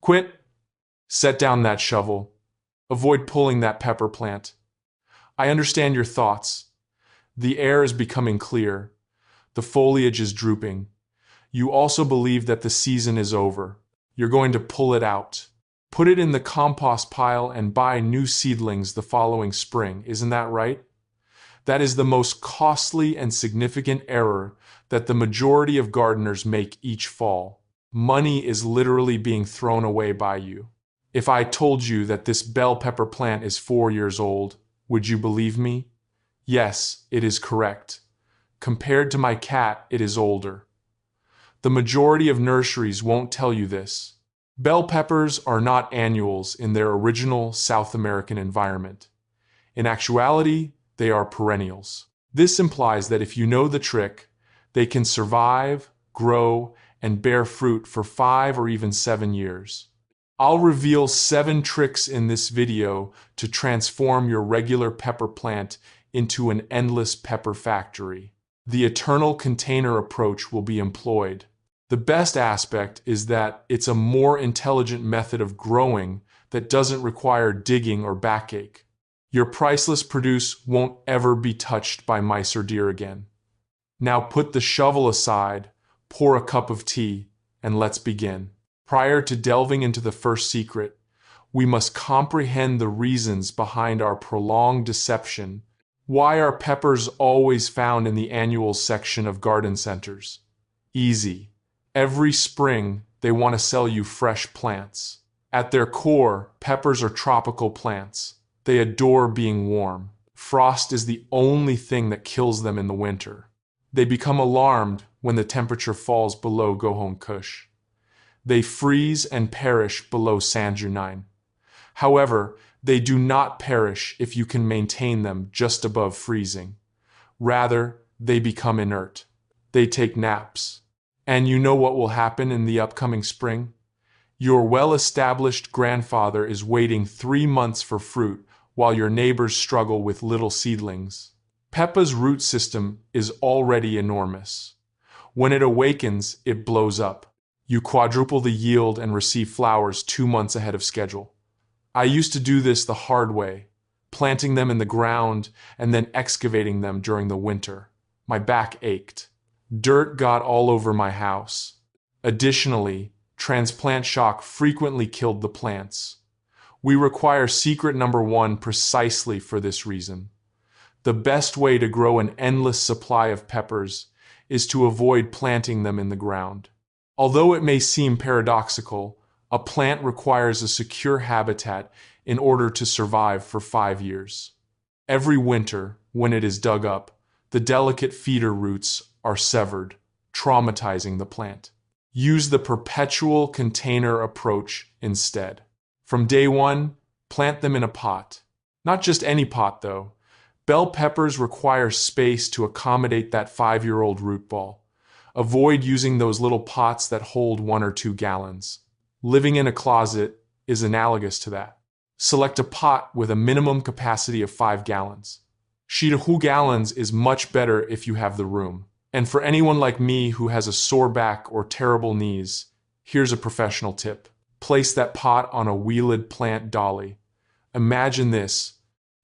Quit! Set down that shovel. Avoid pulling that pepper plant. I understand your thoughts. The air is becoming clear. The foliage is drooping. You also believe that the season is over. You're going to pull it out. Put it in the compost pile and buy new seedlings the following spring, isn't that right? That is the most costly and significant error that the majority of gardeners make each fall. Money is literally being thrown away by you. If I told you that this bell pepper plant is 4 years old, would you believe me? Yes, it is correct. Compared to my cat, it is older. The majority of nurseries won't tell you this. Bell peppers are not annuals in their original South American environment. In actuality, they are perennials. This implies that if you know the trick, they can survive, grow, and bear fruit for 5 or even 7 years. I'll reveal 7 tricks in this video to transform your regular pepper plant into an endless pepper factory. The eternal container approach will be employed. The best aspect is that it's a more intelligent method of growing that doesn't require digging or backache. Your priceless produce won't ever be touched by mice or deer again. Now put the shovel aside, pour a cup of tea, and let's begin. Prior to delving into the first secret, we must comprehend the reasons behind our prolonged deception. Why are peppers always found in the annuals section of garden centers? Easy. Every spring, they want to sell you fresh plants. At their core, peppers are tropical plants. They adore being warm. Frost is the only thing that kills them in the winter. They become alarmed when the temperature falls below Go-Home Kush. They freeze and perish below Sanju9. However, they do not perish if you can maintain them just above freezing. Rather, they become inert. They take naps. And you know what will happen in the upcoming spring? Your well-established grandfather is waiting 3 months for fruit while your neighbors struggle with little seedlings. Peppa's root system is already enormous. When it awakens, it blows up. You quadruple the yield and receive flowers 2 months ahead of schedule. I used to do this the hard way, planting them in the ground and then excavating them during the winter. My back ached. Dirt got all over my house. Additionally, transplant shock frequently killed the plants. We require secret number 1 precisely for this reason. The best way to grow an endless supply of peppers is to avoid planting them in the ground. Although it may seem paradoxical, a plant requires a secure habitat in order to survive for 5 years. Every winter, when it is dug up, the delicate feeder roots are severed, traumatizing the plant. Use the perpetual container approach instead. From day 1, plant them in a pot. Not just any pot, though. Bell peppers require space to accommodate that 5-year-old root ball. Avoid using those little pots that hold 1 or 2 gallons. Living in a closet is analogous to that. Select a pot with a minimum capacity of 5 gallons. 2 gallons is much better if you have the room. And for anyone like me who has a sore back or terrible knees, here's a professional tip. Place that pot on a wheeled plant dolly. Imagine this.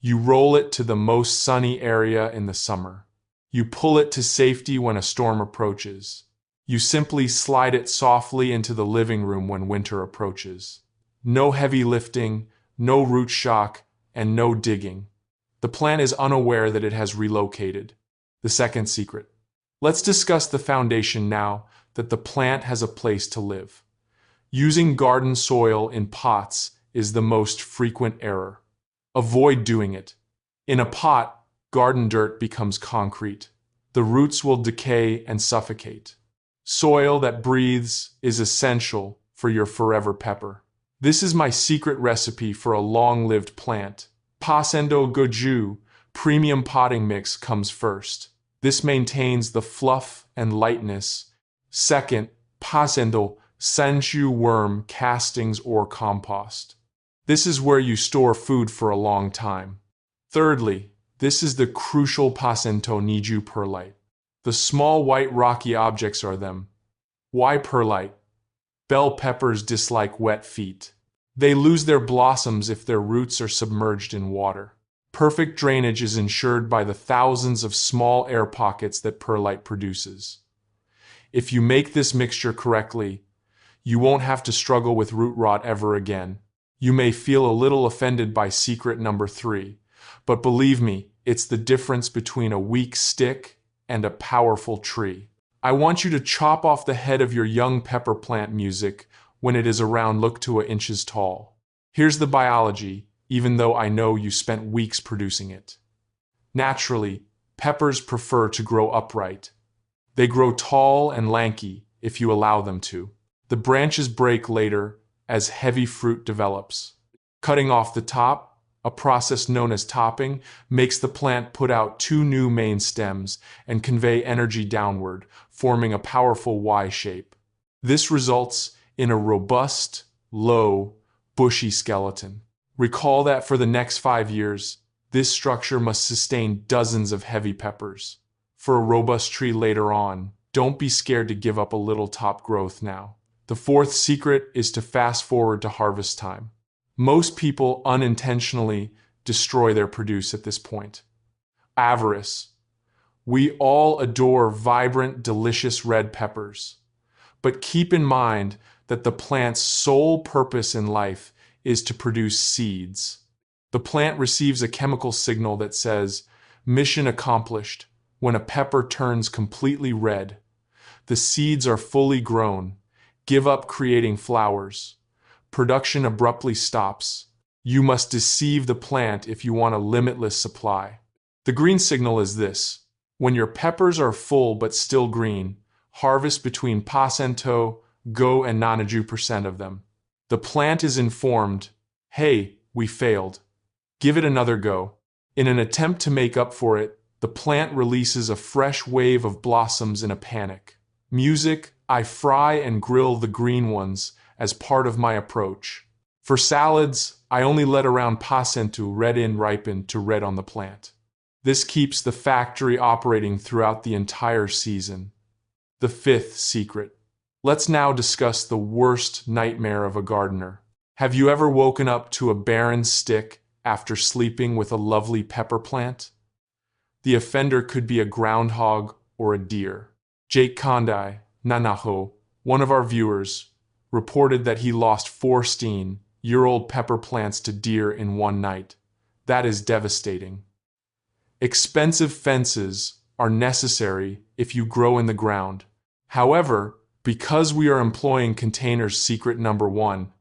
You roll it to the most sunny area in the summer. You pull it to safety when a storm approaches. You simply slide it softly into the living room when winter approaches. No heavy lifting, no root shock, and no digging. The plant is unaware that it has relocated. The second secret. Let's discuss the foundation now that the plant has a place to live. Using garden soil in pots is the most frequent error. Avoid doing it. In a pot, garden dirt becomes concrete. The roots will decay and suffocate. Soil that breathes is essential for your forever pepper. This is my secret recipe for a long-lived plant. Pasendo Goju premium potting mix comes first. This maintains the fluff and lightness. Second, Pasendo Senju worm castings or compost. This is where you store food for a long time. Thirdly, this is the crucial Pasento Niju perlite. The small white rocky objects are them. Why perlite? Bell peppers dislike wet feet. They lose their blossoms if their roots are submerged in water. Perfect drainage is ensured by the thousands of small air pockets that perlite produces. If you make this mixture correctly, you won't have to struggle with root rot ever again. You may feel a little offended by secret number 3, but believe me, it's the difference between a weak stick and a powerful tree. I want you to chop off the head of your young pepper plant music when it is around look to 1 inches tall. Here's the biology, even though I know you spent weeks producing it. Naturally, peppers prefer to grow upright. They grow tall and lanky if you allow them to. The branches break later as heavy fruit develops. Cutting off the top, a process known as topping, makes the plant put out 2 new main stems and convey energy downward, forming a powerful Y shape. This results in a robust, low, bushy skeleton. Recall that for the next 5 years, this structure must sustain dozens of heavy peppers. For a robust tree later on, don't be scared to give up a little top growth now. The 4th secret is to fast forward to harvest time. Most people unintentionally destroy their produce at this point. Avarice. We all adore vibrant, delicious red peppers. But keep in mind that the plant's sole purpose in life is to produce seeds. The plant receives a chemical signal that says, "Mission accomplished," when a pepper turns completely red. The seeds are fully grown. Give up creating flowers. Production abruptly stops. You must deceive the plant if you want a limitless supply. The green signal is this. When your peppers are full but still green, harvest between % go and 90% of them. The plant is informed, "Hey, we failed. Give it another go." In an attempt to make up for it, the plant releases a fresh wave of blossoms in a panic. Music, I fry and grill the green ones as part of my approach. For salads, I only let around % red in ripen to red on the plant. This keeps the factory operating throughout the entire season. The 5th secret. Let's now discuss the worst nightmare of a gardener. Have you ever woken up to a barren stick after sleeping with a lovely pepper plant? The offender could be a groundhog or a deer. Jake Kondai, Nanaho, one of our viewers, reported that he lost 4 year-old pepper plants to deer in one night. That is devastating. Expensive fences are necessary if you grow in the ground. However, because we are employing containers secret number 1,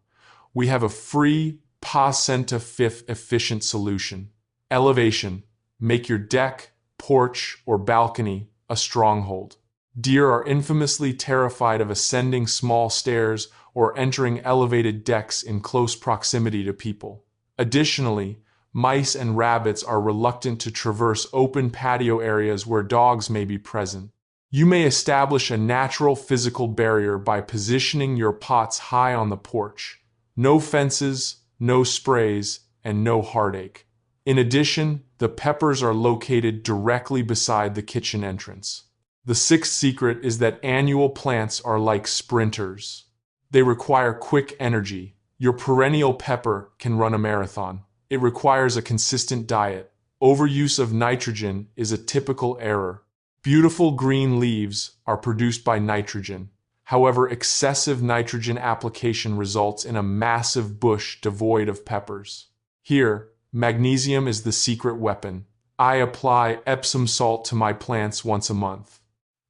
we have a free %5 efficient solution. Elevation. Make your deck, porch, or balcony a stronghold. Deer are infamously terrified of ascending small stairs or entering elevated decks in close proximity to people. Additionally, mice and rabbits are reluctant to traverse open patio areas where dogs may be present. You may establish a natural physical barrier by positioning your pots high on the porch. No fences, no sprays, and no heartache. In addition, the peppers are located directly beside the kitchen entrance. The 6th secret is that annual plants are like sprinters. They require quick energy. Your perennial pepper can run a marathon. It requires a consistent diet. Overuse of nitrogen is a typical error. Beautiful green leaves are produced by nitrogen. However, excessive nitrogen application results in a massive bush devoid of peppers. Here, magnesium is the secret weapon. I apply Epsom salt to my plants once a month.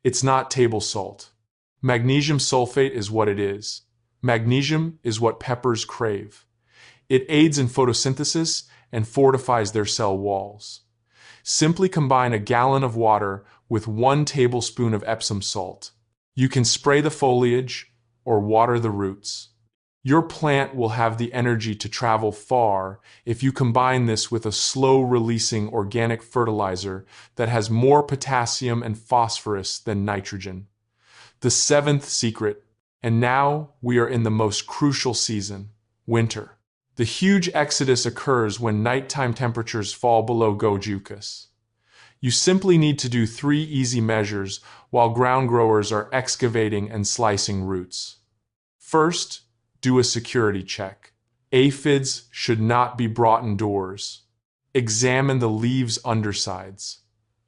It's not table salt. Magnesium sulfate is what it is. Magnesium is what peppers crave. It aids in photosynthesis and fortifies their cell walls. Simply combine a gallon of water with 1 tablespoon of Epsom salt. You can spray the foliage or water the roots. Your plant will have the energy to travel far if you combine this with a slow-releasing organic fertilizer that has more potassium and phosphorus than nitrogen. The 7th secret, and now we are in the most crucial season, winter. The huge exodus occurs when nighttime temperatures fall below Gojukas. You simply need to do 3 easy measures while ground growers are excavating and slicing roots. First, do a security check. Aphids should not be brought indoors. Examine the leaves' undersides.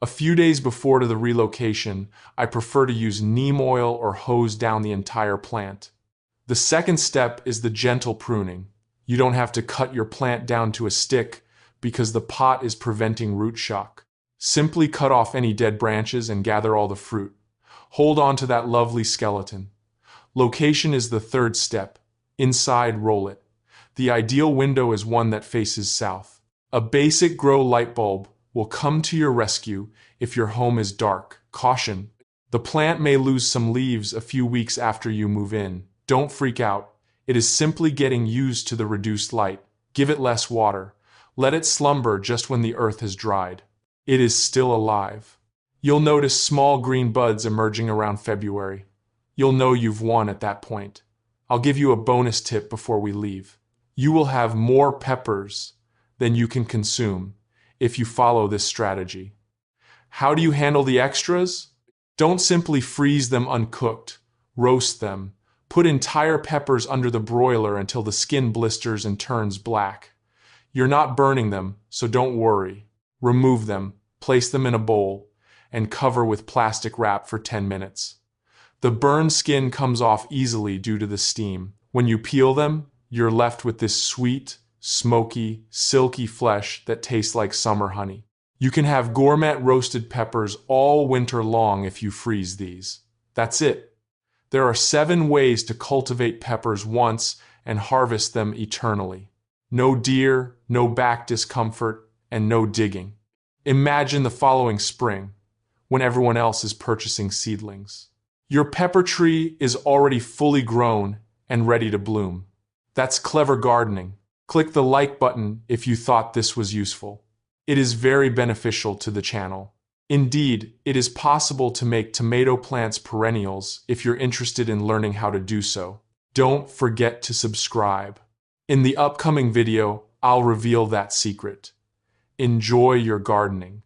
A few days before the relocation, I prefer to use neem oil or hose down the entire plant. The second step is the gentle pruning. You don't have to cut your plant down to a stick because the pot is preventing root shock. Simply cut off any dead branches and gather all the fruit. Hold on to that lovely skeleton. Location is the third step. Inside, roll it. The ideal window is one that faces south. A basic grow light bulb will come to your rescue if your home is dark. Caution: the plant may lose some leaves a few weeks after you move in. Don't freak out. It is simply getting used to the reduced light. Give it less water. Let it slumber just when the earth has dried. It is still alive. You'll notice small green buds emerging around February. You'll know you've won at that point. I'll give you a bonus tip before we leave. You will have more peppers than you can consume if you follow this strategy. How do you handle the extras? Don't simply freeze them uncooked. Roast them. Put entire peppers under the broiler until the skin blisters and turns black. You're not burning them, so don't worry. Remove them, place them in a bowl, and cover with plastic wrap for 10 minutes. The burned skin comes off easily due to the steam. When you peel them, you're left with this sweet, smoky, silky flesh that tastes like summer honey. You can have gourmet roasted peppers all winter long if you freeze these. That's it. There are 7 ways to cultivate peppers once and harvest them eternally. No deer, no back discomfort, and no digging. Imagine the following spring, when everyone else is purchasing seedlings. Your pepper tree is already fully grown and ready to bloom. That's clever gardening. Click the like button if you thought this was useful. It is very beneficial to the channel. Indeed, it is possible to make tomato plants perennials if you're interested in learning how to do so. Don't forget to subscribe. In the upcoming video, I'll reveal that secret. Enjoy your gardening.